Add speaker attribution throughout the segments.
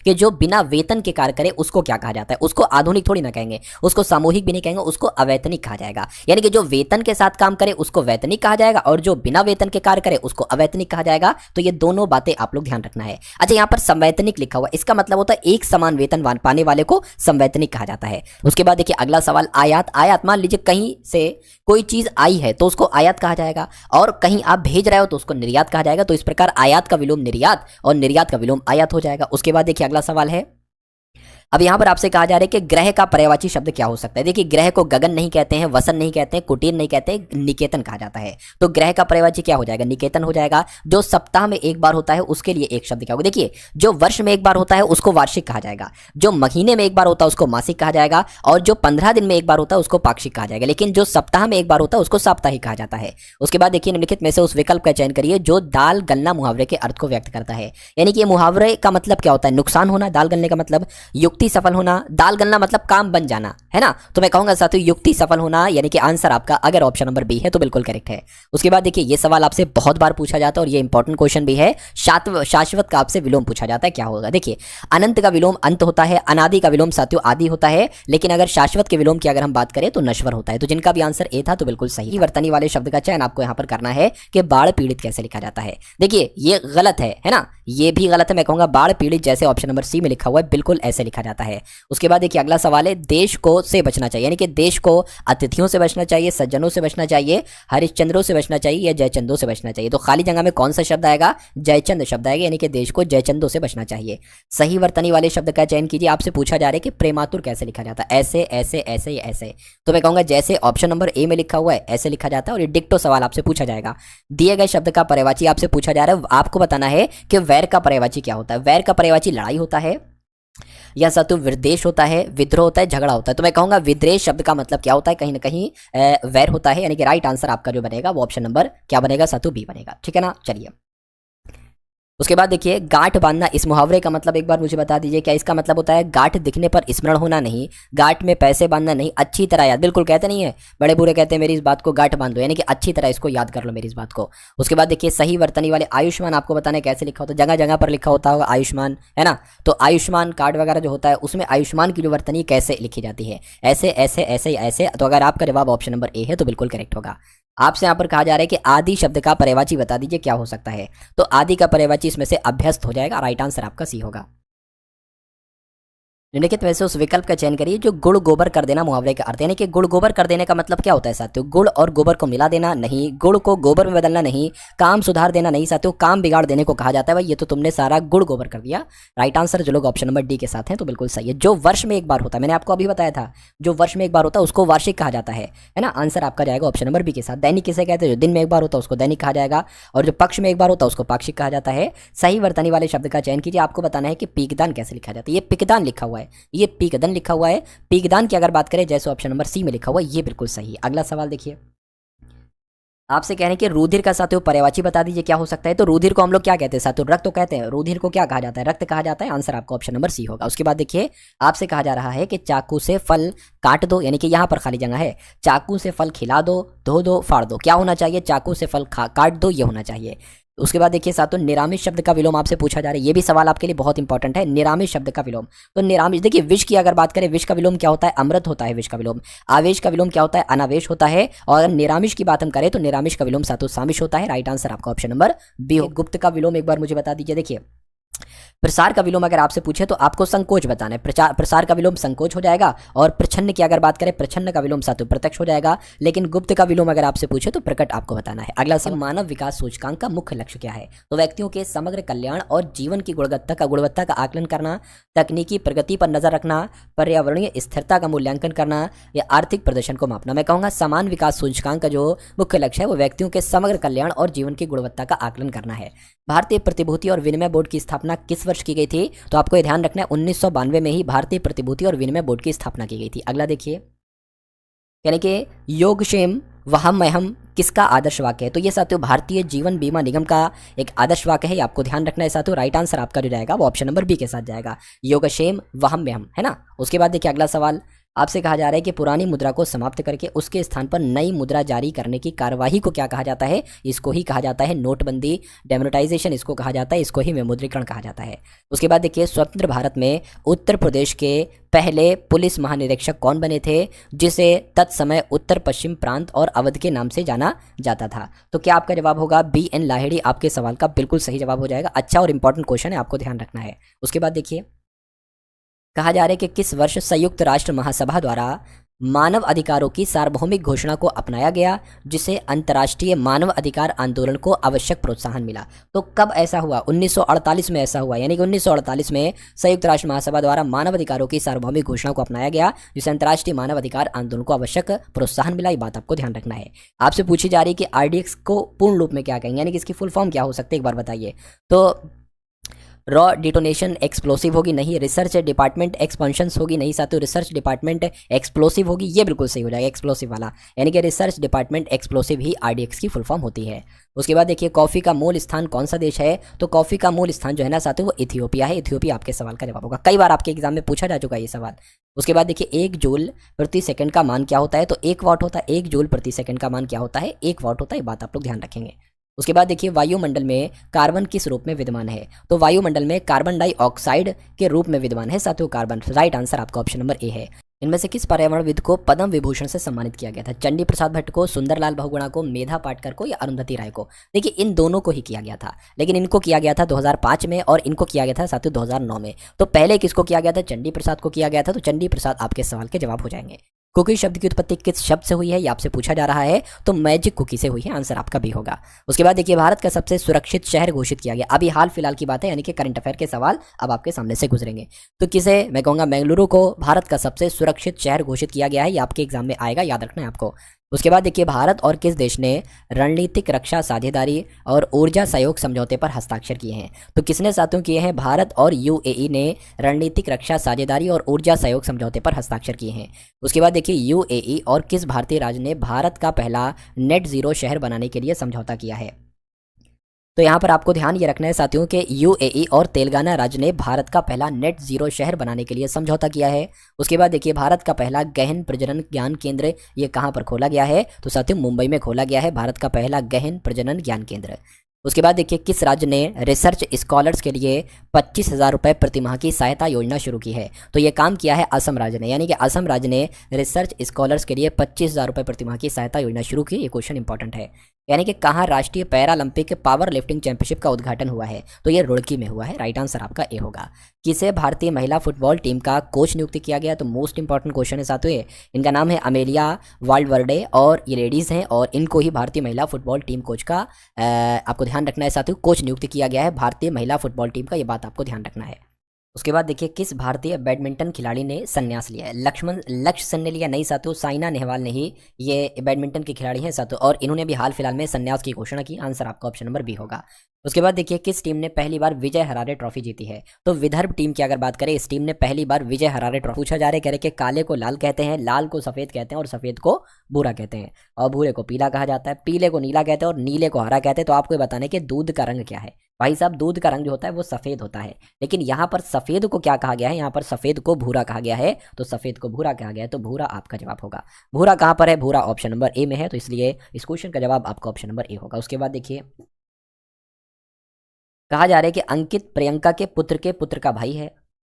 Speaker 1: कि जो बिना वेतन के कार्य करे उसको क्या कहा जाता है। उसको आधुनिक थोड़ी ना कहेंगे, उसको सामूहिक भी नहीं कहेंगे, उसको अवैतनिक कहा जाएगा। यानी कि जो वेतन के साथ काम करे उसको वैतनिक कहा जाएगा और जो बिना वेतन के कार्य करे उसको अवैतनिक कहा जाएगा। तो ये दोनों बातें आप लोग ध्यान रखना है। अच्छा, यहाँ पर संवैतनिक लिखा हुआ, इसका मतलब होता है एक समान वेतन पाने वाले को संवैतनिक कहा जाता है। उसके बाद देखिए अगला सवाल, आयात। आयात मान लीजिए कहीं से कोई चीज आई है तो उसको आयात कहा जाएगा, और कहीं आप भेज रहे हो तो उसको निर्यात कहा जाएगा। तो इस प्रकार आयात का विलोम निर्यात और निर्यात का विलोम आयात हो जाएगा। उसके बाद देखिए अगला सवाल है, अब यहां पर आपसे कहा जा रहा है कि ग्रह का पर्यायवाची शब्द क्या हो सकता है। देखिए ग्रह को गगन नहीं कहते हैं, वसन नहीं कहते हैं, कुटीर नहीं कहते हैं, निकेतन कहा जाता है। तो ग्रह का पर्यायवाची क्या हो जाएगा, निकेतन हो जाएगा। जो सप्ताह में एक बार होता है उसके लिए एक शब्द क्या होगा, देखिए जो वर्ष में एक बार होता है उसको वार्षिक कहा जाएगा, जो महीने में एक बार होता है उसको मासिक कहा जाएगा, और जो 15 दिन में एक बार होता है उसको पाक्षिक कहा जाएगा। लेकिन जो सप्ताह में एक बार होता है उसको साप्ताहिक कहा जाता है। उसके बाद देखिए निम्नलिखित में से उस विकल्प का चयन करिए जो दाल गलना मुहावरे के अर्थ को व्यक्त करता है। यानी कि मुहावरे का मतलब क्या होता है, नुकसान होना, दाल गलने का मतलब युक्ति सफल होना, दाल गलना मतलब काम बन जाना, है ना। तो मैं कहूंगा साथियों युक्ति सफल होना, यानी कि आंसर आपका अगर ऑप्शन नंबर बी है तो बिल्कुल करेक्ट है। उसके बाद देखिए ये सवाल आपसे बहुत बार पूछा जाता है और ये इंपॉर्टेंट क्वेश्चन भी है। शाश्वत का आपसे विलोम पूछा जाता है, क्या होगा। देखिए अनंत का विलोम अंत होता है, अनादि का विलोम साथियों आदि होता है, लेकिन अगर शाश्वत के विलोम की अगर हम बात करें तो नश्वर होता है। तो जिनका भी आंसर ए था तो बिल्कुल सही। वर्तनी वाले शब्द का चयन आपको यहां पर करना है कि बाढ़ पीड़ित कैसे लिखा जाता है। देखिए ये गलत है ना, ये भी गलत है। मैं कहूंगा बाढ़ पीड़ित जैसे ऑप्शन नंबर सी में लिखा हुआ है बिल्कुल ऐसे लिखा जाता है। उसके बाद देखिए अगला सवाल है, देश को से बचना चाहिए, यानी कि देश को अतिथियों से बचना चाहिए, सज्जनों से बचना चाहिए, हरिश्चंद्रों से बचना चाहिए या जयचंदों से बचना चाहिए। तो खाली जगह में कौन सा शब्द आएगा, जयचंद शब्द आएगा, यानी कि देश को जयचंदों से बचना चाहिए। सही वर्तनी वाले शब्द का चयन कीजिए। आपसे पूछा जा रहा है कि प्रेमातुर कैसे लिखा जाता है, ऐसे ऐसे ऐसे या ऐसे। तो मैं कहूंगा जैसे ऑप्शन नंबर ए में लिखा हुआ है ऐसे लिखा जाता है। और ये डिक्टो सवाल आपसे पूछा जाएगा, दिए गए शब्द का पर्यायवाची आपसे पूछा जा रहा है, आपको बताना है कि वैर का पर्यायवाची क्या होता है। वैर का पर्यायवाची लड़ाई होता है या सातु विद्वेष होता है, विद्रोह होता है, झगड़ा होता है। तो मैं कहूंगा विद्वेष शब्द का मतलब क्या होता है, कहीं ना कहीं वैर होता है। यानी कि राइट आंसर आपका जो बनेगा वो ऑप्शन नंबर क्या बनेगा, सातु बी बनेगा। ठीक है ना, चलिए उसके बाद देखिए गांठ बांधना, इस मुहावरे का मतलब एक बार मुझे बता दीजिए। क्या इसका मतलब होता है गांठ दिखने पर स्मरण होना नहीं, गांठ में पैसे बांधना नहीं, अच्छी तरह याद। बिल्कुल कहते नहीं है, बड़े बूढ़े कहते हैं मेरी इस बात को गांठ बांध दो, यानी कि अच्छी तरह इसको याद कर लो मेरी इस बात को। उसके बाद देखिए सही वर्तनी वाले आयुष्मान, आपको बताना है कैसे लिखा होता है। जगह जगह पर लिखा होता होगा आयुष्मान, है ना। तो आयुष्मान कार्ड वगैरह जो होता है उसमें आयुष्मान की जो वर्तनी कैसे लिखी जाती है, ऐसे ऐसे ऐसे ऐसे। तो अगर आपका जवाब ऑप्शन नंबर ए है तो बिल्कुल करेक्ट होगा। आपसे यहाँ पर कहा जा रहा है कि आदि शब्द का पर्यायवाची बता दीजिए क्या हो सकता है। तो आदि का पर्यायवाची इसमें से अभ्यस्त हो जाएगा, राइट आंसर आपका सी होगा। निम्नलिखित में से उस विकल्प का चयन करिए जो गुड़ गोबर कर देना मुहावरे का अर्थ। यानी कि गुड़ गोबर कर देने का मतलब क्या होता है साथियों, गुड़ और गोबर को मिला देना नहीं, गुड़ को गोबर में बदलना नहीं, काम सुधार देना नहीं साथियों, काम बिगाड़ देने को कहा जाता है। भाई ये तो तुमने सारा गुड़ गोबर कर दिया। राइट आंसर जो लोग ऑप्शन नंबर डी के साथ हैं तो बिल्कुल सही है। जो वर्ष में एक बार होता है, मैंने आपको अभी बताया था, जो वर्ष में एक बार होता है उसको वार्षिक कहा जाता है ना। आंसर आपका जाएगा ऑप्शन नंबर बी के साथ। दैनिक किसे कहते हैं, जो दिन में एक बार होता है उसको दैनिक कहा जाएगा, और जो पक्ष में एक बार होता है उसको पाक्षिक कहा जाता है। सही वर्तनी वाले शब्द का चयन कीजिए। आपको बताना है कि पीकदान कैसे लिखा जाता है। ये पिकदान लिखा हुआ है, ये पीकदान लिखा हुआ है। पीकदान की अगर बात करें जैसे ऑप्शन नंबर सी में लिखा हुआ है, ये बिल्कुल सही है। अगला सवाल देखिए, आपसे कह रहे हैं कि रुधिर का साथियों पर्यायवाची बता दीजिए क्या हो सकता है। तो रुधिर को हम लोग क्या कहते हैं साथियों, रक्त तो कहते हैं। रुधिर को क्या कहा जाता है, रक्त कहा जाता है। आंसर आपका ऑप्शन नंबर सी होगा। उसके बाद देखिए आपसे कहा जा रहा है कि चाकू से फल काट दो, यानी कि यहां पर खाली जगह है, चाकू से फल खिला दो, धो दो, फाड़ दो। क्या होना चाहिए, चाकू से फल काट दो, ये होना चाहिए। उसके बाद देखिए साथियों निरामिष शब्द का विलोम आपसे पूछा जा रहा है। ये भी सवाल आपके लिए बहुत इंपॉर्टेंट है, निरामिष शब्द का विलोम। तो निरामिष देखिए विष की अगर बात करें, विष का विलोम क्या होता है, अमृत होता है विष का विलोम। आवेश का विलोम क्या होता है, अनावेश होता है। और अगर निरामिष की बात हम करें तो निरामिष का विलोम साथियों सामिष होता है। राइट आंसर आपका ऑप्शन नंबर बी हो। गुप्त का विलोम एक बार मुझे बता दीजिए। देखिए प्रसार का विलोम अगर आपसे पूछे तो आपको संकोच बताना है। प्रसार का विलोम संकोच हो जाएगा। और प्रच्छन्न की अगर बात करें, प्रच्छन्न का विलोम साथियों प्रत्यक्ष हो जाएगा। लेकिन गुप्त का विलोम अगर आपसे पूछे तो प्रकट आपको बताना है। अगला सवाल, मानव विकास सूचकांक का मुख्य लक्ष्य क्या है। तो व्यक्तियों के समग्र कल्याण और जीवन की गुणवत्ता का आकलन करना, तकनीकी प्रगति पर नजर रखना, पर्यावरणीय स्थिरता का मूल्यांकन करना, या आर्थिक प्रदर्शन को मापना। मैं कहूँगा समान विकास सूचकांक का जो मुख्य लक्ष्य है वो व्यक्तियों के समग्र कल्याण और जीवन की गुणवत्ता का आकलन करना है। भारतीय प्रतिभूति और विनिमय बोर्ड की स्थापना किस वर्ष की गई थी। तो आपको ये ध्यान रखना है 1992 में ही भारतीय प्रतिभूति और विनिमय बोर्ड की स्थापना की गई थी। अगला देखिए, यानी कि योगक्षेम वहमहम किसका आदर्श वाक्य है। तो ये साथियों भारतीय जीवन बीमा निगम का एक आदर्श वाक्य है, आपको ध्यान रखना है साथियों। राइट आंसर आपका जो जाएगा वो ऑप्शन नंबर बी के साथ जाएगा, योगक्षेम वहमहम, है ना। उसके बाद देखिए अगला सवाल, आपसे कहा जा रहा है कि पुरानी मुद्रा को समाप्त करके उसके स्थान पर नई मुद्रा जारी करने की कार्यवाही को क्या कहा जाता है? इसको ही कहा जाता है नोटबंदी, डेमोनेटाइजेशन इसको कहा जाता है, इसको ही विमुद्रीकरण कहा जाता है। उसके बाद देखिए स्वतंत्र भारत में उत्तर प्रदेश के पहले पुलिस महानिरीक्षक कौन बने थे, जिसे तत्समय उत्तर पश्चिम प्रांत और अवध के नाम से जाना जाता था? तो क्या आपका जवाब होगा बी एन लाहिड़ी? आपके सवाल का बिल्कुल सही जवाब हो जाएगा। अच्छा और इंपॉर्टेंट क्वेश्चन है, आपको ध्यान रखना है। उसके बाद देखिए कहा जा रहा है कि किस वर्ष संयुक्त राष्ट्र महासभा द्वारा मानव अधिकारों की सार्वभौमिक घोषणा को अपनाया गया, जिसे अंतर्राष्ट्रीय मानव अधिकार आंदोलन को आवश्यक प्रोत्साहन मिला? तो कब ऐसा हुआ? 1948 में ऐसा हुआ, यानी कि 1948 में संयुक्त राष्ट्र महासभा द्वारा मानव अधिकारों की सार्वभौमिक घोषणा को अपनाया गया, जिसे अंतर्राष्ट्रीय मानव अधिकार आंदोलन को आवश्यक प्रोत्साहन मिला। ये बात आपको ध्यान रखना है। आपसे पूछी जा रही है कि आरडीएक्स को पूर्ण रूप में क्या कहेंगे, यानी कि इसकी फुल फॉर्म क्या हो सकती है, एक बार बताइए। तो रॉ डिटोनेशन एक्सप्लोसिव होगी, नहीं। रिसर्च डिपार्टमेंट एक्सपेंशंस होगी, नहीं साथियों। रिसर्च डिपार्टमेंट एक्सप्लोसिव होगी, ये बिल्कुल सही हो जाएगा, एक्सप्लोसिव वाला, यानी कि रिसर्च डिपार्टमेंट एक्सप्लोसिव ही आरडीएक्स की फुल फॉर्म होती है। उसके बाद देखिए कॉफ़ी का मूल स्थान कौन सा देश है? तो कॉफ़ी का मूल स्थान जो है ना साथियों वो इथियोपिया है। इथियोपिया आपके सवाल का जवाब होगा, कई बार आपके एग्जाम में पूछा जा चुका है ये सवाल। उसके बाद देखिए 1 जूल प्रति सेकंड का मान क्या होता है? तो 1 वाट होता है। 1 जूल प्रति सेकंड का मान क्या होता है? 1 वाट होता है। ये बात आप लोग ध्यान रखेंगे। उसके बाद देखिए वायुमंडल में कार्बन किस रूप में विद्यमान है? तो वायुमंडल में कार्बन डाइऑक्साइड के रूप में विद्यमान है साथियों कार्बन। राइट आंसर आपका ऑप्शन नंबर ए है। इनमें से किस पर्यावरणविद को पद्म विभूषण से सम्मानित किया गया था? चंडी प्रसाद भट्ट को, सुंदरलाल बहुगुणा को, मेधा पाटकर को या अरुंधति राय को? देखिए इन दोनों को ही किया गया था, लेकिन इनको किया गया था 2005 में और इनको किया गया था साथियों 2009 में। तो पहले किसको किया गया था? चंडी प्रसाद को किया गया था। तो चंडी प्रसाद आपके सवाल के जवाब हो जाएंगे। कुकी शब्द की उत्पत्ति किस शब्द से हुई है, ये आपसे पूछा जा रहा है। तो मैजिक कुकी से हुई है, आंसर आपका भी होगा। उसके बाद देखिए भारत का सबसे सुरक्षित शहर घोषित किया गया, अभी हाल फिलहाल की बात है, यानी कि करंट अफेयर के सवाल अब आपके सामने से गुजरेंगे। तो किसे? मैं कहूँगा बेंगलुरु को भारत का सबसे सुरक्षित शहर घोषित किया गया है। ये आपके एग्जाम में आएगा, याद रखना है आपको। उसके बाद देखिए भारत और किस देश ने रणनीतिक रक्षा साझेदारी और ऊर्जा सहयोग समझौते पर हस्ताक्षर किए हैं? तो किसने साथियों किए हैं? भारत और यूएई ने रणनीतिक रक्षा साझेदारी और ऊर्जा सहयोग समझौते पर हस्ताक्षर किए हैं। उसके बाद देखिए यूएई और किस भारतीय राज्य ने भारत का पहला नेट जीरो शहर बनाने के लिए समझौता किया है? तो यहाँ पर आपको ध्यान ये रखना है साथियों कि यूएई और तेलंगाना राज्य ने भारत का पहला नेट जीरो शहर बनाने के लिए समझौता किया है। उसके बाद देखिए भारत का पहला गहन प्रजनन ज्ञान केंद्र ये कहाँ पर खोला गया है? तो साथियों मुंबई में खोला गया है भारत का पहला गहन प्रजनन ज्ञान केंद्र। उसके बाद देखिए किस राज्य ने रिसर्च स्कॉलर्स के लिए 25,000 रुपये प्रति माह की सहायता योजना शुरू की है? तो ये काम किया है असम राज्य ने, यानी कि असम राज्य ने रिसर्च स्कॉलर्स के लिए 25,000 रुपये प्रति माह की सहायता योजना शुरू की। ये क्वेश्चन इंपॉर्टेंट है। यानी कि कहाँ राष्ट्रीय पैरालंपिक पावर लिफ्टिंग चैंपियनशिप का उद्घाटन हुआ है? तो ये रुड़की में हुआ है। राइट आंसर आपका ए होगा। किसे भारतीय महिला फुटबॉल टीम का कोच नियुक्त किया गया? तो मोस्ट इंपॉर्टेंट क्वेश्चन है साथियों ये। इनका नाम है अमेलिया वाल्डवर्डे और ये लेडीज़ हैं और इनको ही भारतीय महिला फुटबॉल टीम कोच का आपको ध्यान रखना है साथियों, कोच नियुक्त किया गया है भारतीय महिला फुटबॉल टीम का, ये बात आपको ध्यान रखना है। उसके बाद देखिए किस भारतीय बैडमिंटन खिलाड़ी ने संन्यास लिया है? लक्ष्य सेन ने लिया, नहीं साथियों साइना नेहवाल ने ही, ये बैडमिंटन के खिलाड़ी हैं साथियों और इन्होंने भी हाल फिलहाल में संन्यास की घोषणा की। आंसर आपका ऑप्शन नंबर बी होगा। उसके बाद देखिए किस टीम ने पहली बार विजय हरारे ट्रॉफी जीती है? तो विदर्भ टीम की अगर बात करें, इस टीम ने पहली बार विजय हरारे ट्रॉफी। पूछा जा रहा है, कह रहे कि काले को लाल कहते हैं, लाल को सफेद कहते हैं और सफेद को भूरा कहते हैं और भूरे को पीला कहा जाता है, पीले को नीला कहते हैं और नीले को हरा कहते हैं। तो आपको ये बताना है कि दूध का रंग क्या है? भाई साहब दूध का रंग जो होता है वो सफेद होता है, लेकिन यहाँ पर सफेद को क्या कहा गया है? यहाँ पर सफेद को भूरा कहा गया है। तो सफेद को भूरा कहा गया है, तो भूरा आपका जवाब होगा। भूरा कहाँ पर है? भूरा ऑप्शन नंबर ए में है, तो इसलिए इस क्वेश्चन का जवाब आपका ऑप्शन नंबर ए होगा। उसके बाद देखिए कहा जा रहा है कि अंकित प्रियंका के पुत्र का भाई है।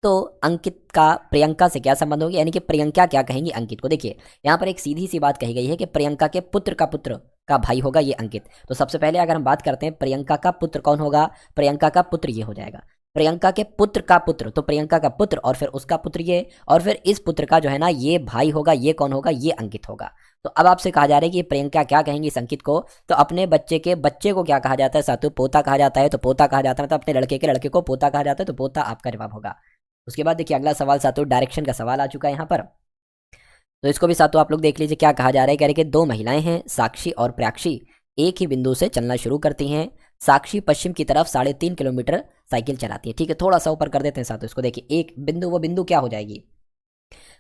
Speaker 1: तो अंकित का प्रियंका से क्या संबंध होगा? यानी कि प्रियंका क्या कहेंगी अंकित को? देखिए यहाँ पर एक सीधी सी बात कही गई है कि प्रियंका के पुत्र का भाई होगा ये अंकित। तो सबसे पहले अगर हम बात करते हैं प्रियंका का पुत्र कौन होगा? प्रियंका का पुत्र ये हो जाएगा। प्रियंका के पुत्र का पुत्र, तो प्रियंका का पुत्र और फिर उसका पुत्र ये, और फिर इस पुत्र का जो है ना ये भाई होगा, ये कौन होगा? ये अंकित होगा। तो अब आपसे कहा जा रहा है कि प्रियंका क्या कहेंगी इस अंकित को? तो अपने बच्चे को क्या कहा जाता है साथियों? पोता कहा जाता है। तो पोता कहा जाता है मतलब अपने लड़के को पोता कहा जाता है, तो पोता आपका जवाब होगा। उसके बाद देखिए अगला सवाल साथियों डायरेक्शन का सवाल आ चुका है यहाँ पर, तो इसको भी साथियों आप लोग देख लीजिए क्या कहा जा रहा है। कह रहे कि दो महिलाएं हैं साक्षी और प्राक्षी, एक ही बिंदु से चलना शुरू करती हैं। साक्षी पश्चिम की तरफ 3.5 किलोमीटर साइकिल चलाती है। ठीक है, थोड़ा सा ऊपर कर देते हैं साथियों इसको। देखिए एक बिंदु, वो बिंदु क्या हो जाएगी?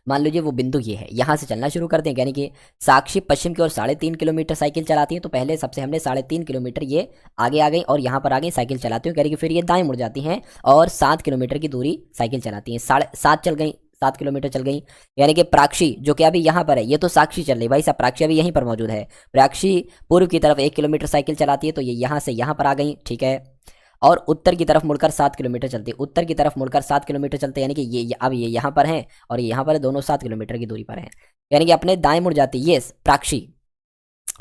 Speaker 1: मान लीजिए वो बिंदु ये है, यहाँ से चलना शुरू करते हैं। यानी कि साक्षी पश्चिम की ओर 3.5 किलोमीटर साइकिल चलाती है। तो पहले सबसे हमने 3.5 किलोमीटर ये आगे आ गई और यहाँ पर आगे साइकिल चलाती हूँ। कह रही कि फिर ये दाएं मुड़ जाती हैं और 7 किलोमीटर की दूरी साइकिल चलाती हैं। 7.5 चल गई, 7 किलोमीटर चल गई। यानी कि प्राक्षी जो कि अभी यहाँ पर है, ये तो साक्षी चल रही भाई साहब, प्राक्षी अभी यहीं पर मौजूद है। प्राक्षी पूर्व की तरफ 1 किलोमीटर साइकिल चलाती है, तो ये यहाँ से यहाँ पर आ गई, ठीक है। और उत्तर की तरफ मुड़कर 7 किलोमीटर चलती है, उत्तर की तरफ मुड़कर 7 किलोमीटर चलते हैं, यानी कि ये अब ये यहाँ पर हैं और ये यहाँ पर है, दोनों 7 किलोमीटर की दूरी पर हैं। यानी कि अपने दाएं मुड़ जाती है ये प्राक्षी,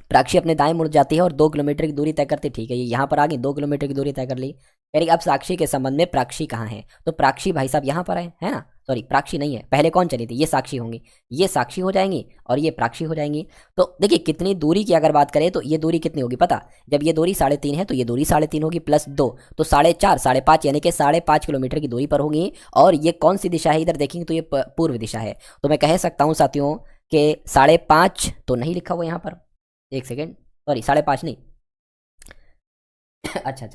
Speaker 1: प्राक्षी अपने दाएं मुड़ जाती है और 2 किलोमीटर की दूरी तय करती है, ठीक है। ये यहाँ पर आ गई, 2 किलोमीटर की दूरी तय कर ली। यानी कि अब साक्षी के संबंध में प्राक्षी कहाँ है, तो प्राक्षी भाई साहब यहाँ पर है ना, सॉरी प्राक्षी नहीं है, पहले कौन चली थी, ये साक्षी होंगी, ये साक्षी हो जाएंगी और ये प्राक्षी हो जाएंगी। तो देखिए कितनी दूरी की अगर बात करें तो ये दूरी कितनी होगी पता, जब ये दूरी 3.5 है तो ये दूरी 3.5 होगी प्लस 2 तो 4.5, 5.5 यानी कि 5.5 किलोमीटर की दूरी पर होगी। और ये कौन सी दिशा है, इधर देखेंगे तो ये पूर्व दिशा है। तो मैं कह सकता हूँ साथियों कि 5.5 तो नहीं लिखा हुआ यहाँ पर, एक सेकेंड, सॉरी 5.5 नहीं अच्छा,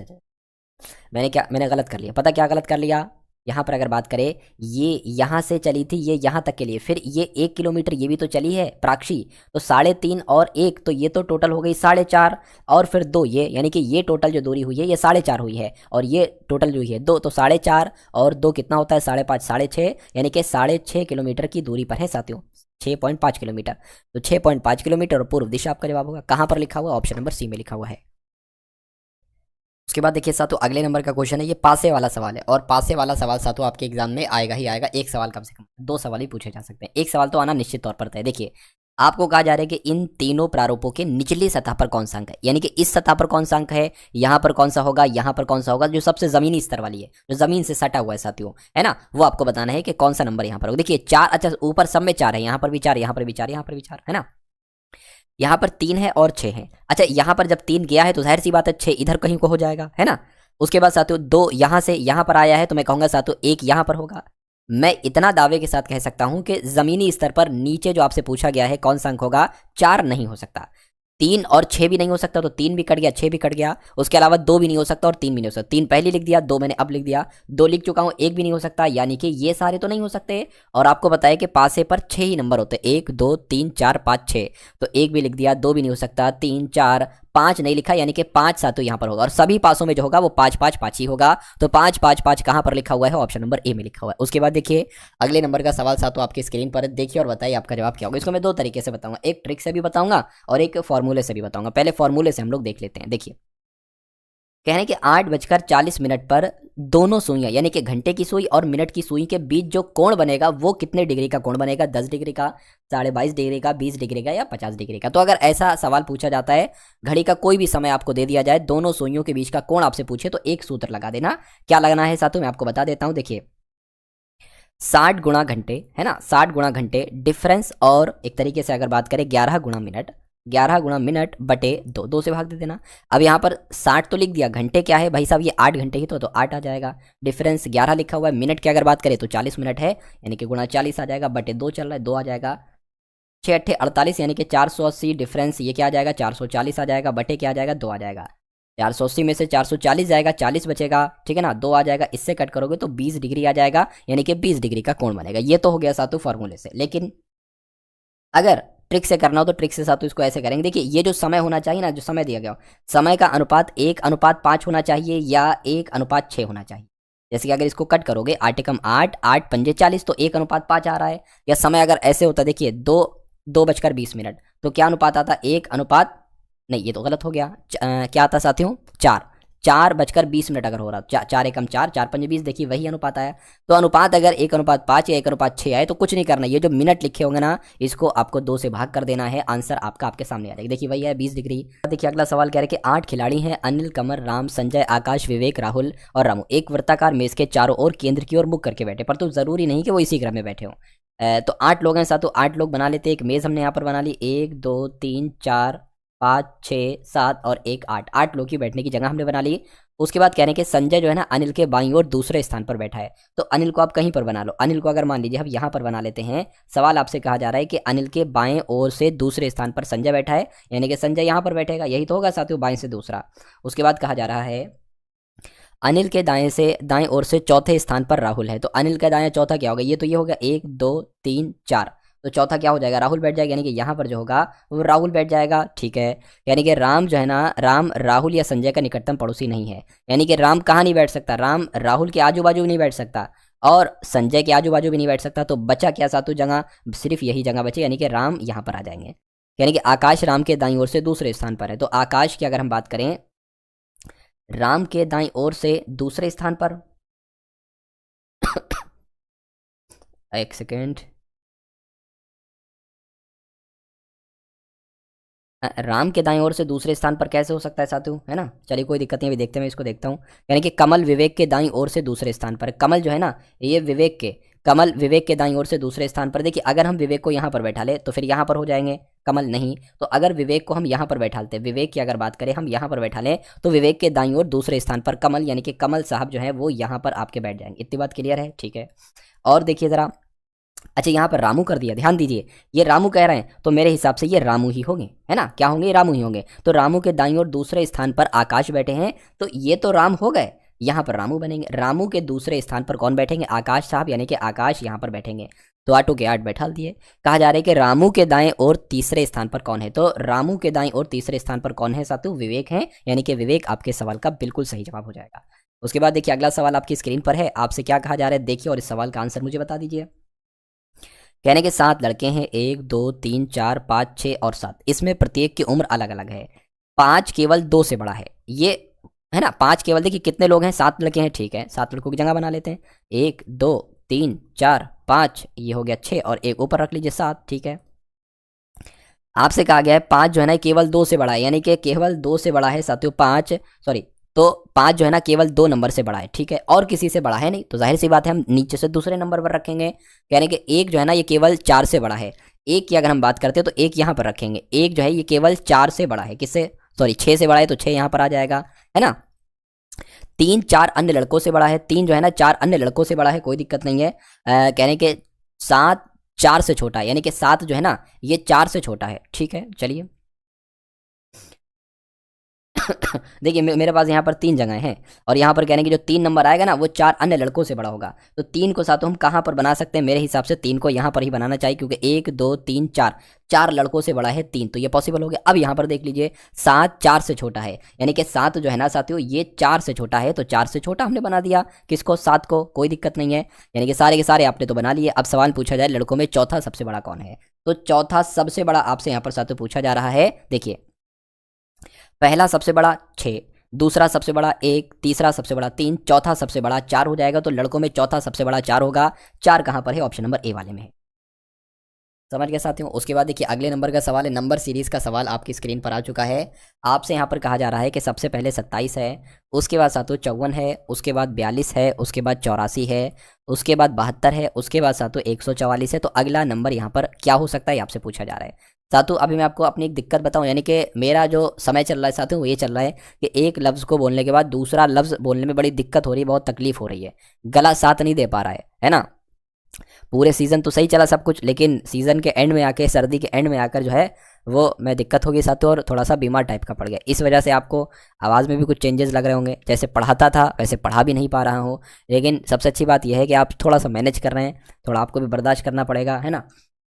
Speaker 1: मैंने गलत कर लिया, पता क्या गलत कर लिया। यहाँ पर अगर बात करें, ये यहाँ से चली थी ये यहाँ तक के लिए, फिर ये 1 किलोमीटर ये भी तो चली है प्राक्षी, तो 3.5 और 1 तो ये तो टोटल हो गई 4.5 और फिर 2 ये, यानी कि ये टोटल जो दूरी हुई है ये 4.5 हुई है और ये टोटल जो हुई है 2, तो 4.5 और 2 कितना होता है 5.5, 6.5 यानी कि 6.5 किलोमीटर की दूरी पर है साथियों, 6.5 किलोमीटर। तो 6.5 किलोमीटर और पूर्व दिशा आपका जवाब होगा। कहाँ पर लिखा हुआ, ऑप्शन नंबर सी में लिखा हुआ है। उसके बाद देखिए साथियों अगले नंबर का क्वेश्चन है, ये पासे वाला सवाल है और पासे वाला सवाल साथियों आपके एग्जाम में आएगा ही आएगा, एक सवाल कम से कम, 2 सवाल ही पूछे जा सकते हैं, एक सवाल तो आना निश्चित तौर पर तय। देखिए आपको कहा जा रहा है कि इन तीनों प्रारूपों के निचली सतह पर कौन सा अंक है, यानी कि इस सतह पर कौन सा अंक है, यहाँ पर कौन सा होगा, यहाँ पर कौन सा होगा, जो सबसे जमीनी स्तर वाली है, जो जमीन से सटा हुआ है साथियों, है ना, वो आपको बताना है कि कौन सा नंबर यहाँ पर होगा। देखिए 4, अच्छा ऊपर सब में 4 है, यहाँ पर भी 4, यहाँ पर भी 4, यहाँ पर भी 4 है ना, यहाँ पर 3 है और 6 है। अच्छा यहाँ पर जब 3 गया है तो जाहिर सी बात है 6 इधर कहीं को हो जाएगा, है ना। उसके बाद साथियों 2 यहाँ से यहाँ पर आया है, तो मैं कहूँगा साथियों 1 यहाँ पर होगा। मैं इतना दावे के साथ कह सकता हूं कि जमीनी स्तर पर नीचे जो आपसे पूछा गया है कौन सा अंक होगा, 4 नहीं हो सकता, 3 और 6 भी नहीं हो सकता, तो 3 भी कट गया, 6 भी कट गया। उसके अलावा 2 भी नहीं हो सकता और 3 भी नहीं हो सकता, 3 पहले लिख दिया, 2 मैंने अब लिख दिया, 2 लिख चुका हूं, 1 भी नहीं हो सकता, यानी कि ये सारे तो नहीं हो सकते। और आपको बताया कि पासे पर 6 ही नंबर होते हैं, 1 2 3 4 5 6, तो 1 भी लिख दिया, 2 भी नहीं हो सकता, 3 4 5 नहीं लिखा, यानी कि 5 सातों यहाँ पर होगा और सभी पासों में जो होगा वो 5 5 5 ही होगा। तो 5 5 5 कहाँ पर लिखा हुआ है, ऑप्शन नंबर ए में लिखा हुआ है। उसके बाद देखिए अगले नंबर का सवाल सातों आपकी स्क्रीन पर देखिए और बताइए आपका जवाब क्या होगा। इसको मैं 2 तरीके से बताऊंगा, एक ट्रिक से भी बताऊंगा और एक फॉर्मूले से भी बताऊंगा। पहले फॉर्मूले से हम लोग देख लेते हैं। देखिए कह रहे हैं कि 8:40 पर दोनों सुइयां यानी कि घंटे की सुई और मिनट की सुई के बीच जो कोण बनेगा वो कितने डिग्री का कोण बनेगा, 10 डिग्री का, 22.5 डिग्री का, 20 डिग्री का या 50 डिग्री का। तो अगर ऐसा सवाल पूछा जाता है, घड़ी का कोई भी समय आपको दे दिया जाए, दोनों सुइयों के बीच का कोण आपसे पूछे, तो एक सूत्र लगा देना। क्या लगना है साथियों, मैं आपको बता देता हूं। देखिए 60 गुणा घंटे है ना, 60 गुणा घंटे डिफरेंस, और एक तरीके से अगर बात करें 11 गुणा मिनट, 11 गुणा मिनट बटे 2, 2 से भाग दे देना। अब यहाँ पर 60 तो लिख दिया, घंटे क्या है भाई साहब, ये 8 घंटे ही तो 8 आ जाएगा। डिफरेंस 11 लिखा हुआ है, मिनट की अगर बात करें तो 40 मिनट है, यानी कि गुणा 40 आ जाएगा, बटे 2 चल रहा है, 2 आ जाएगा। 6 8 48 यानी कि 480, डिफरेंस ये क्या आ जाएगा, 440 आ जाएगा, बटे क्या आ जाएगा, 2 आ जाएगा। 480 में से 440 जाएगा, 40 बचेगा, ठीक है ना, 2 आ जाएगा, इससे कट करोगे तो 20 डिग्री आ जाएगा, यानी कि 20 डिग्री का कोण बनेगा। ये तो हो गया सातों फॉर्मूले से। लेकिन अगर ट्रिक से करना हो तो ट्रिक से साथ इसको ऐसे करेंगे। देखिए ये जो समय होना चाहिए ना, जो समय दिया गया समय का अनुपात 1:5 होना चाहिए या 1:6 होना चाहिए। जैसे कि अगर इसको कट करोगे 8 कम 8, 8 पंजे 40, तो 1:5 आ रहा है। या समय अगर ऐसे होता, देखिए 2:20 तो क्या अनुपात आता, 1 नहीं, ये तो गलत हो गया। क्या आता साथियों, 4:20 अगर हो रहा, 4 एकम 4, 4 पंजे 20, देखिए वही अनुपात आया। तो अनुपात अगर 1:5 या 1:6 आए तो कुछ नहीं करना, ये जो मिनट लिखे होंगे ना, इसको आपको 2 से भाग कर देना है, आंसर आपका आपके सामने आ जाएगा। देखिए वही है 20 डिग्री। देखिए अगला सवाल कह रहे हैं कि 8 खिलाड़ी हैं, अनिल, कमर, राम, संजय, आकाश, विवेक, राहुल और रामू एक वृत्ताकार मेज के चारों ओर केंद्र की ओर मुख करके बैठे, पर तो जरूरी नहीं कि वो इसी क्रम में बैठे हों। तो 8 लोग हैं साथ, तो 8 लोग बना लेते, एक मेज हमने यहाँ पर बना ली, 1 2 3 4 5 6 7 और 1 8, 8 लोग की बैठने की जगह हमने बना ली। उसके बाद कह रहे हैं कि संजय जो है ना अनिल के बाईं ओर दूसरे स्थान पर बैठा है, तो अनिल को आप कहीं पर बना लो। अनिल को अगर मान लीजिए हम यहाँ पर बना लेते हैं, सवाल आपसे कहा जा रहा है कि अनिल के बाएं ओर से दूसरे स्थान पर संजय बैठा है, यानी कि संजय यहाँ पर बैठेगा, यही तो होगा साथियों, बाएं से दूसरा। उसके बाद कहा जा रहा है अनिल के दाएं ओर से चौथे स्थान पर राहुल है, तो अनिल का दाएं चौथा क्या होगा, ये तो ये होगा 1 2 3 4, तो चौथा क्या हो जाएगा, राहुल बैठ जाएगा, यानी कि यहाँ पर जो होगा वो राहुल बैठ जाएगा, ठीक है। यानी कि राम जो है ना, राम राहुल या संजय का निकटतम पड़ोसी नहीं है, यानी कि राम कहाँ नहीं बैठ सकता, राम राहुल के आजू बाजू नहीं बैठ सकता, और संजय के आजू बाजू भी नहीं बैठ सकता, तो बचा क्या सातों जगह, सिर्फ यही जगह बचे, यानी कि राम यहाँ पर आ जाएंगे। यानी कि आकाश राम के दाईं ओर से दूसरे स्थान पर है, तो आकाश की अगर हम बात करें राम के दाईं ओर से दूसरे स्थान पर एक सेकेंड, राम के दाईं ओर से दूसरे स्थान पर कैसे हो सकता है साथियों, है ना। चलिए कोई दिक्कत नहीं, अभी देखते हैं, मैं इसको देखता हूँ। यानी कि कमल विवेक के दाईं ओर से दूसरे स्थान पर, कमल जो है ना ये विवेक के, कमल विवेक के दाईं ओर से दूसरे स्थान पर। देखिए अगर हम विवेक को यहाँ पर बैठा ले तो फिर यहाँ पर हो जाएंगे कमल, नहीं तो अगर विवेक को हम यहाँ पर बैठाते, विवेक की अगर बात करें हम यहाँ पर बैठा लें तो विवेक के दाईं ओर दूसरे स्थान पर कमल, यानी कि कमल साहब जो है वो यहाँ पर आपके बैठ जाएंगे। इतनी बात क्लियर है, ठीक है। और देखिए जरा, अच्छा यहाँ पर रामू कर दिया, ध्यान दीजिए, ये रामू कह रहे हैं तो मेरे हिसाब से ये रामू ही होंगे, है ना, क्या होंगे, रामू ही होंगे। तो रामू के दाईं ओर दूसरे स्थान पर आकाश बैठे हैं, तो ये तो राम हो गए, यहाँ पर रामू बनेंगे। रामू के दूसरे स्थान पर कौन बैठेंगे, आकाश साहब, यानी कि आकाश यहाँ पर बैठेंगे। तो आटो के 8 बैठा दिए। कहा जा रहा है कि रामू के दाएं और तीसरे स्थान पर कौन है, तो रामू के दाएं और तीसरे स्थान पर कौन है साथियों, विवेक है, यानी कि विवेक आपके सवाल का बिल्कुल सही जवाब हो जाएगा। उसके बाद देखिए अगला सवाल आपकी स्क्रीन पर है, आपसे क्या कहा जा रहा है देखिए, और इस सवाल का आंसर मुझे बता दीजिए। कहने के 7 लड़के हैं, 1 2 3 4 5 6 और 7, इसमें प्रत्येक की उम्र अलग अलग है। 5 केवल 2 से बड़ा है, ये है ना, 5 केवल, देखिए कितने लोग हैं, 7 लड़के हैं, ठीक है, 7 लड़कों की जगह बना लेते हैं, 1 2 3 4 5, ये हो गया 6 और एक ऊपर रख लीजिए 7, ठीक है। आपसे कहा गया है 5 जो है ना केवल 2 से बड़ा है, यानी कि केवल 2 से बड़ा है साथियों, 5 सॉरी, तो 5 जो है ना केवल 2 नंबर से बड़ा है, ठीक है, और किसी से बड़ा है नहीं, तो जाहिर सी बात है हम नीचे से दूसरे नंबर पर रखेंगे। यानी कि 1 जो है ना ये केवल 4 से बड़ा है, 1 की अगर हम बात करते हैं तो 1 यहाँ पर रखेंगे, 1 जो है ये केवल 4 से बड़ा है, किससे, सॉरी 6 से बड़ा है, तो 6 यहाँ पर आ जाएगा, है ना। 3 4 अन्य लड़कों से बड़ा है, 3 जो है ना 4 अन्य लड़कों से बड़ा है, कोई दिक्कत नहीं है। कहने के 7 4 से छोटा है, यानी कि 7 जो है ना ये 4 से छोटा है, ठीक है। चलिए देखिए मेरे पास यहाँ पर 3 जगह हैं, और यहाँ पर कहने की जो 3 नंबर आएगा ना वो 4 अन्य लड़कों से बड़ा होगा, तो 3 को साथ हम कहाँ पर बना सकते हैं, मेरे हिसाब से 3 को यहाँ पर ही बनाना चाहिए, क्योंकि 1 2 3 4, 4 लड़कों से बड़ा है 3, तो ये पॉसिबल हो गया। अब यहाँ पर देख लीजिए 7 4 से छोटा है, यानी कि 7 जो है ना साथियों ये 4 से छोटा है, तो 4 से छोटा हमने बना दिया किसको, 7 को, कोई दिक्कत नहीं है। यानी कि सारे के सारे आपने तो बना लिए। अब सवाल पूछा जाए लड़कों में चौथा सबसे बड़ा कौन है, तो चौथा सबसे बड़ा आपसे यहाँ पर साथियों पूछा जा रहा है। देखिए पहला सबसे बड़ा 6, दूसरा सबसे बड़ा 1, तीसरा सबसे बड़ा 3, चौथा सबसे बड़ा 4 हो जाएगा, तो लड़कों में चौथा सबसे बड़ा 4 होगा। 4 कहाँ पर है, ऑप्शन नंबर ए वाले में है, समझ गए साथियों। उसके बाद देखिए अगले नंबर का सवाल है, नंबर सीरीज का सवाल आपकी स्क्रीन पर आ चुका है। आपसे यहाँ पर कहा जा रहा है कि सबसे पहले 27 है, उसके बाद साथियों 54 है, उसके बाद 42 है, उसके बाद 84 है, उसके बाद 72 है, उसके बाद साथियों 144 है। तो अगला नंबर यहाँ पर क्या हो सकता है आपसे पूछा जा रहा है साथियों। अभी मैं आपको अपनी एक दिक्कत बताऊं, यानी कि मेरा जो समय चल रहा है साथियों वो ये चल रहा है कि एक लफ्ज़ को बोलने के बाद दूसरा लफ्ज़ बोलने में बड़ी दिक्कत हो रही है, बहुत तकलीफ हो रही है, गला साथ नहीं दे पा रहा है ना। पूरे सीज़न तो सही चला सब कुछ, लेकिन सीज़न के एंड में आके, सर्दी के एंड में आकर जो है वो मैं दिक्कत होगी साथियों, और थोड़ा सा बीमार टाइप का पड़ गया, इस वजह से आपको आवाज़ में भी कुछ चेंजेस लग रहे होंगे। जैसे पढ़ाता था वैसे पढ़ा भी नहीं पा रहा हूँ, लेकिन सबसे अच्छी बात यह है कि आप थोड़ा सा मैनेज कर रहे हैं, थोड़ा आपको भी बर्दाश्त करना पड़ेगा, है ना,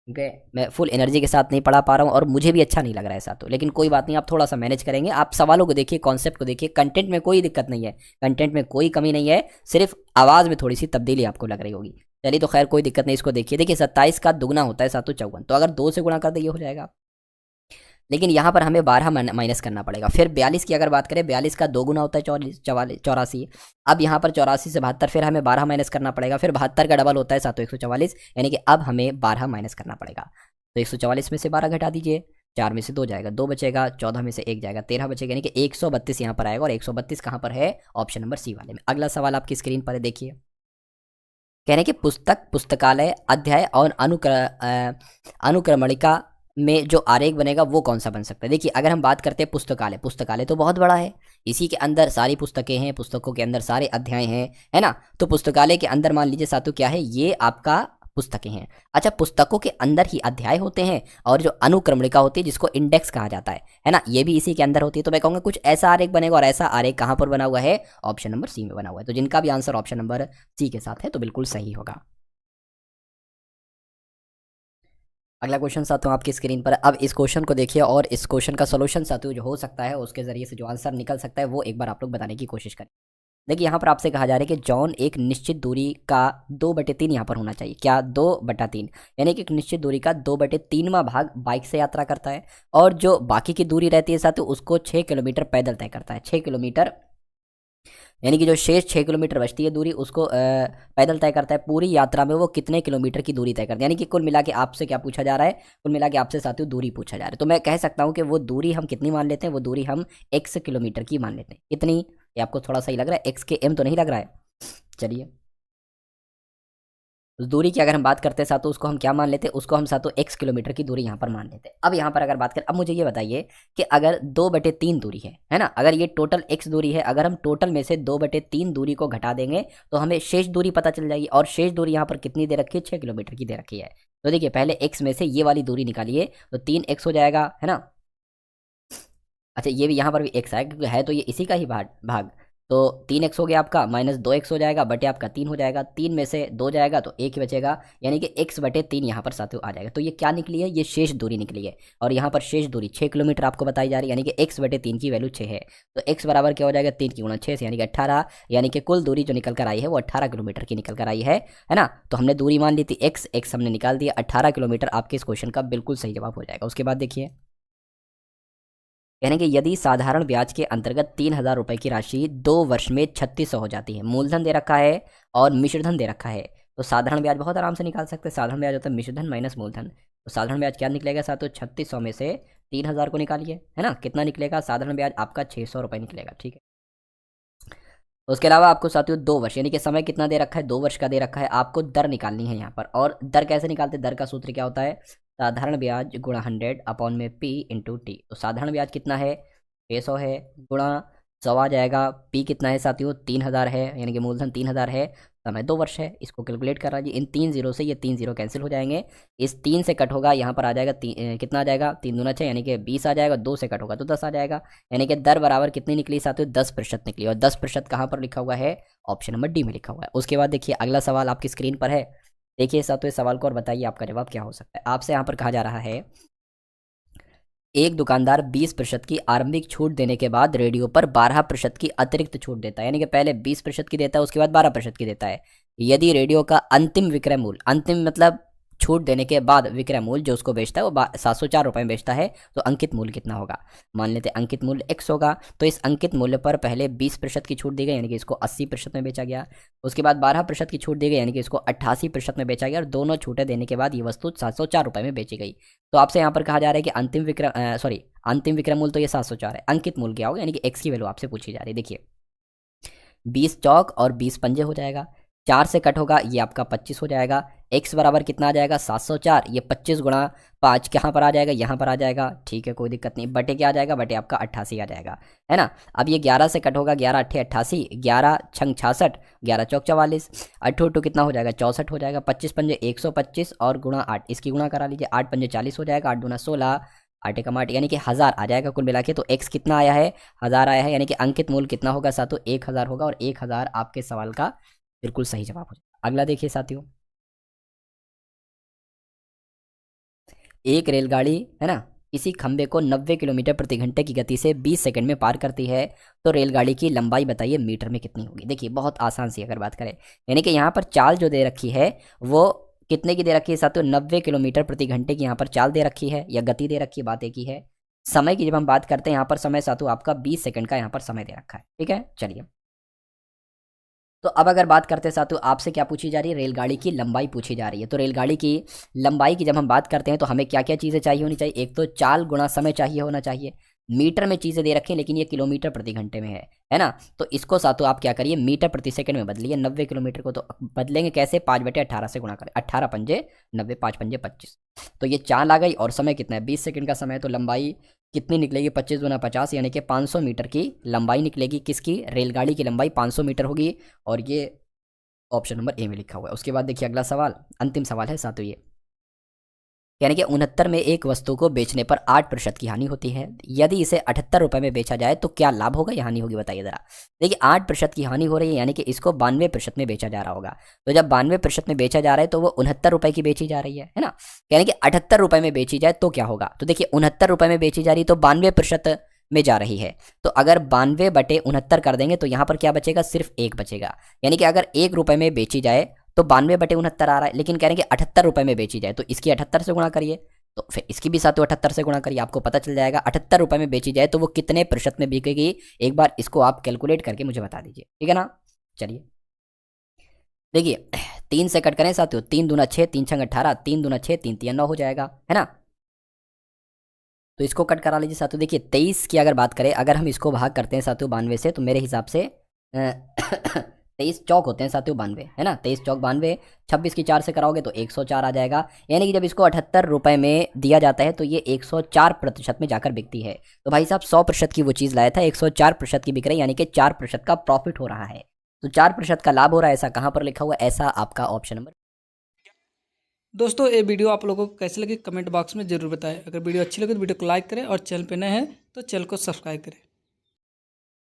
Speaker 1: क्योंकि मैं फुल एनर्जी के साथ नहीं पढ़ा पा रहा हूँ और मुझे भी अच्छा नहीं लग रहा है साथियों। लेकिन कोई बात नहीं, आप थोड़ा सा मैनेज करेंगे। आप सवालों को देखिए, कॉन्सेप्ट को देखिए, कंटेंट में कोई दिक्कत नहीं है, कंटेंट में कोई कमी नहीं है, सिर्फ आवाज़ में थोड़ी सी तब्दीली आपको लग रही होगी। चलिए तो खैर कोई दिक्कत नहीं, इसको देखिए। देखिए 27 का दुगना होता है सातों 54, तो अगर 2 से गुणा कर दे ये हो जाएगा, लेकिन यहाँ पर हमें 12 माइनस करना पड़ेगा। फिर 42 की अगर बात करें, 42 का 2 गुना होता है 84। अब यहाँ पर 84 से 72, फिर हमें 12 माइनस करना पड़ेगा। फिर 72 का डबल होता है 7 144, यानी कि अब हमें 12 माइनस करना पड़ेगा। तो 144 में से 12 घटा दीजिए, 4 में से 2 जाएगा, 2 बचेगा, 14 में से 1 जाएगा, 13 बचेगा, यानी कि 132 यहाँ पर आएगा। और 132 कहाँ पर है, ऑप्शन नंबर सी वाले में। अगला सवाल आपकी स्क्रीन पर है, देखिए कहने कि पुस्तक, पुस्तकालय, अध्याय और अनुक्रमणिका में जो आरेख बनेगा वो कौन सा बन सकता है। देखिए अगर हम बात करते हैं पुस्तकालय, पुस्तकालय तो बहुत बड़ा है, इसी के अंदर सारी पुस्तकें हैं, पुस्तकों के अंदर सारे अध्याय हैं, है ना। तो पुस्तकालय के अंदर मान लीजिए साथियों क्या है, ये आपका पुस्तकें हैं। अच्छा, पुस्तकों के अंदर ही अध्याय होते हैं, और जो अनुक्रमणिका होती है जिसको इंडेक्स कहा जाता है ना, ये भी इसी के अंदर होती है। तो मैं कहूँगा कुछ ऐसा आरेख बनेगा, और ऐसा आरेख कहाँ पर बना हुआ है, ऑप्शन नंबर सी में बना हुआ है। तो जिनका भी आंसर ऑप्शन नंबर सी के साथ है तो बिल्कुल सही होगा। अगला क्वेश्चन साथियों आपकी स्क्रीन पर। अब इस क्वेश्चन को देखिए, और इस क्वेश्चन का सोल्यूशन साथियों जो हो सकता है उसके जरिए से जो आंसर निकल सकता है वो एक बार आप लोग बताने की कोशिश करें। देखिए यहाँ पर आपसे कहा जा रहा है कि जॉन एक निश्चित दूरी का 2/3 यहाँ पर होना चाहिए। क्या? 2/3, यानी कि एक निश्चित दूरी का 2/3वां भाग बाइक से यात्रा करता है, और जो बाकी की दूरी रहती है साथ उसको 6 किलोमीटर पैदल तय करता है। 6 किलोमीटर, यानी कि जो शेष 6 किलोमीटर बचती है दूरी उसको पैदल तय करता है। पूरी यात्रा में वो कितने किलोमीटर की दूरी तय करता है, यानी कि कुल मिला के आपसे क्या पूछा जा रहा है? कुल मिला के आपसे साथियों दूरी पूछा जा रहा है। तो मैं कह सकता हूँ कि वो दूरी हम कितनी मान लेते हैं? वो दूरी हम x किलोमीटर की मान लेते हैं। कितनी? ये आपको थोड़ा सही लग रहा है? x के m तो नहीं लग रहा है? चलिए, उस दूरी की अगर हम बात करते हैं साथों, उसको हम क्या मान लेते हैं? उसको हम साथों x किलोमीटर की दूरी यहाँ पर मान लेते हैं। अब यहाँ पर अगर बात करें, अब मुझे ये बताइए कि अगर 2/3 दूरी है ना, अगर ये टोटल x दूरी है, अगर हम टोटल में से 2/3 दूरी को घटा देंगे तो हमें शेष दूरी पता चल जाएगी। और शेष दूरी यहाँ पर कितनी दे रखी है? 6 किलोमीटर की दे रखी है। तो देखिए, पहले x में से ये वाली दूरी निकालिए तो 3x हो जाएगा, है ना। अच्छा, ये भी यहाँ पर भी x है क्योंकि है तो ये इसी का ही भाग भाग तो 3x हो गया आपका, माइनस 2x हो जाएगा, बटे आपका 3 हो जाएगा। 3 में से 2 जाएगा तो 1 ही बचेगा, यानी कि x/3 यहाँ पर साथियों आ जाएगा। तो ये क्या निकली है? ये शेष दूरी निकली है। और यहाँ पर शेष दूरी 6 किलोमीटर आपको बताई जा रही है, यानी कि x/3 की वैल्यू 6 है। तो x बराबर क्या हो जाएगा? 3 की गुणा 6 से, यानी कि 18, यानी कि कुल दूरी जो निकल कर आई है वो 18 किलोमीटर की निकल कर आई है ना। तो हमने दूरी मान ली थी x हमने निकाल दिया, 18 किलोमीटर आपके इस क्वेश्चन का बिल्कुल सही जवाब हो जाएगा। उसके बाद देखिए, यानी कि यदि साधारण ब्याज के अंतर्गत 3,000 रुपए की राशि 2 वर्ष में 3600 हो जाती है, मूलधन दे रखा है और मिश्रधन दे रखा है, तो साधारण ब्याज बहुत आराम से निकाल सकते हैं। साधारण ब्याज होता है मिश्रधन माइनस मूलधन। तो साधारण ब्याज क्या निकलेगा साथियों? 3600 में से 3,000 को निकालिए, है ना। कितना निकलेगा? साधारण ब्याज आपका 600 रुपये निकलेगा, ठीक है। उसके अलावा आपको साथियों 2 वर्ष, यानी कि समय कितना दे रखा है? 2 वर्ष का दे रखा है। आपको दर निकालनी है यहाँ पर, और दर कैसे निकालते हैं? दर का सूत्र क्या होता है? साधारण ब्याज गुणा 100 अपॉन में p इंटू टी। तो साधारण ब्याज कितना है? 600 है, गुणा 100 आ जाएगा। p कितना है साथियों? 3,000 है, यानी कि मूलधन 3,000 है, समय 2 वर्ष है। इसको कैलकुलेट कर लीजिए, इन 3 जीरो से ये 3 जीरो कैंसिल हो जाएंगे। इस 3 से कट होगा, यहाँ पर आ जाएगा कितना आ जाएगा? 3 दूना 6, यानी कि 20 आ जाएगा। 2 से कट होगा तो 10 आ जाएगा, यानी कि दर बराबर कितनी निकली साथियों? 10% निकली। और 10% कहाँ पर लिखा हुआ है? ऑप्शन नंबर डी में लिखा हुआ है। उसके बाद देखिए, अगला सवाल आपकी स्क्रीन पर है। देखिए साथियों, इस सवाल को और बताइए आपका जवाब क्या हो सकता है। आपसे यहाँ पर कहा जा रहा है, एक दुकानदार 20% की आरंभिक छूट देने के बाद रेडियो पर 12% की अतिरिक्त छूट देता है, यानी कि पहले 20% की देता है, उसके बाद 12% की देता है। यदि रेडियो का अंतिम विक्रय मूल्य, अंतिम मतलब छूट देने के बाद विक्रय मूल्य जो उसको बेचता है वो 704 रुपये में बेचता है, तो अंकित मूल्य कितना होगा? मान लेते हैं अंकित मूल्य x होगा। तो इस अंकित मूल्य पर पहले 20% की छूट दी गई, यानी कि इसको 80% में बेचा गया। उसके बाद 12% की छूट दी गई, यानी कि इसको 88% में बेचा गया। और दोनों छूटें देने के बाद ये वस्तु 704 रुपये में बेची गई। तो आपसे यहाँ पर कहा जा रहा है कि अंतिम विक्रय मूल्य तो ये 704 है, अंकित मूल्य क्या होगा? यानी कि x की वैल्यू आपसे पूछी जा रही है। देखिए, 20 चौक और 20 पंजे हो जाएगा, 4 से कट होगा, ये आपका 25 हो जाएगा। x बराबर कितना आ जाएगा? 704, ये 25 गुणा 5 कहाँ पर आ जाएगा? यहाँ पर आ जाएगा, ठीक है, कोई दिक्कत नहीं। बटे क्या आ जाएगा? बटे आपका 88 आ जाएगा, है ना। अब ये 11 से कट होगा, 11 अट्ठे 88, 11 छंग 66, 11 चौक 44, अट्ठो अट्ठो कितना हो जाएगा? 64 हो जाएगा। 25 पंजे 125 और गुणा 8, इसकी गुणा करा लीजिए, 8 पंजे 40 हो जाएगा, 8 दूना 16, 8 एकम 8, यानी कि 1000 आ जाएगा कुल मिला के। तो x कितना आया है? 1000 आया है, यानी कि अंकित मूल्य कितना होगा साथियों? 1000 होगा, और 1000 आपके सवाल का बिल्कुल सही जवाब हो जाएगा। अगला देखिए साथियों, एक रेलगाड़ी, है ना, इसी खंबे को 90 किलोमीटर प्रति घंटे की गति से 20 सेकंड में पार करती है, तो रेलगाड़ी की लंबाई बताइए मीटर में कितनी होगी। देखिए, बहुत आसान सी अगर बात करें, यानी कि यहाँ पर चाल जो दे रखी है वो कितने की दे रखी है साथियों? 90 किलोमीटर प्रति घंटे की यहाँ पर चाल दे रखी है, या गति दे रखी है, बात एक ही है। समय की जब हम बात करते हैं, यहाँ पर समय साथियों आपका 20 सेकंड का यहाँ पर समय दे रखा है, ठीक है। चलिए, तो अब अगर बात करते हैं साथियों, आपसे क्या पूछी जा रही है? रेलगाड़ी की लंबाई पूछी जा रही है। तो रेलगाड़ी की लंबाई की जब हम बात करते हैं तो हमें क्या क्या चीज़ें चाहिए होनी चाहिए? एक तो चाल गुणा समय चाहिए होना चाहिए। मीटर में चीज़ें दे रखी हैं, लेकिन ये किलोमीटर प्रति घंटे में है ना। तो इसको साथियों आप क्या करिए? मीटर प्रति सेकंड में बदलिए। 90 किलोमीटर को तो बदलेंगे कैसे? 5/18 से गुणा करें, 18 पंजे 90, 5 पंजे 25। तो ये चाल आ गई, और समय कितना है? 20 सेकंड का समय। तो लंबाई कितनी निकलेगी? 25 दूना 50, यानी कि 500 मीटर की लंबाई निकलेगी। किसकी? रेलगाड़ी की लंबाई 500 मीटर होगी, और ये ऑप्शन नंबर ए में लिखा हुआ है। उसके बाद देखिए अगला सवाल, अंतिम सवाल है साथियों ये, यानी कि 69 में एक वस्तु को बेचने पर 8% की हानि होती है। यदि इसे 78 रुपये में बेचा जाए तो क्या लाभ होगा या हानि होगी? बताइए जरा। देखिए, 8% की हानि हो रही है, यानी कि इसको 92% में बेचा जा रहा होगा। तो जब 92% में बेचा जा रहा है तो वो 69 रुपये की बेची जा रही है ना। यानी कि 78 रुपये में बेची जाए तो क्या होगा? तो देखिए, 69 रुपये में बेची जा रही है तो 92% में जा रही है। तो अगर 92/69 कर देंगे तो यहाँ पर क्या बचेगा, सिर्फ 1 बचेगा। यानी कि अगर 1 रुपये में बेची जाए तो 92/69 आ रहा है, लेकिन कह रहे हैं कि 78 रुपये में बेची जाए तो इसकी 78 से गुणा करिए, तो फिर इसकी भी 78 से गुणा करिए, आपको पता चल जाएगा 78 रुपये में बेची जाए तो वो कितने प्रतिशत में बिकेगी। एक बार इसको आप कैलकुलेट करके मुझे बता दीजिए, ठीक है ना। चलिए देखिए 3 से कट करें साथियों, 3 दूना 6, 3 छंग 18, 3 दूना 6, 3 तिया 9 हो जाएगा, है ना। तो इसको कट करा लीजिए साथियों। देखिए 23 की अगर बात करें, अगर हम इसको भाग करते हैं साथियों 92 से, तो मेरे हिसाब से 23 चौक होते हैं साथियों 92, है ना। 23 चौक 92, 26 की 4 से कराओगे तो 104 आ जाएगा। यानी कि जब इसको 78 रुपये में दिया जाता है तो ये 104% में जाकर बिकती है। तो भाई साहब 100% की वो चीज़ लाया था, 104% की बिक रही है, यानी कि 4% का प्रॉफिट हो रहा है। तो 4% का लाभ हो रहा है, ऐसा कहाँ पर लिखा हुआ है, ऐसा आपका ऑप्शन नंबर।
Speaker 2: दोस्तों ये वीडियो आप लोगों को कैसे लगी कमेंट बॉक्स में ज़रूर बताएं। अगर वीडियो अच्छी लगे तो वीडियो को लाइक करें और चैनल पे नए हैं तो चैनल को सब्सक्राइब करें।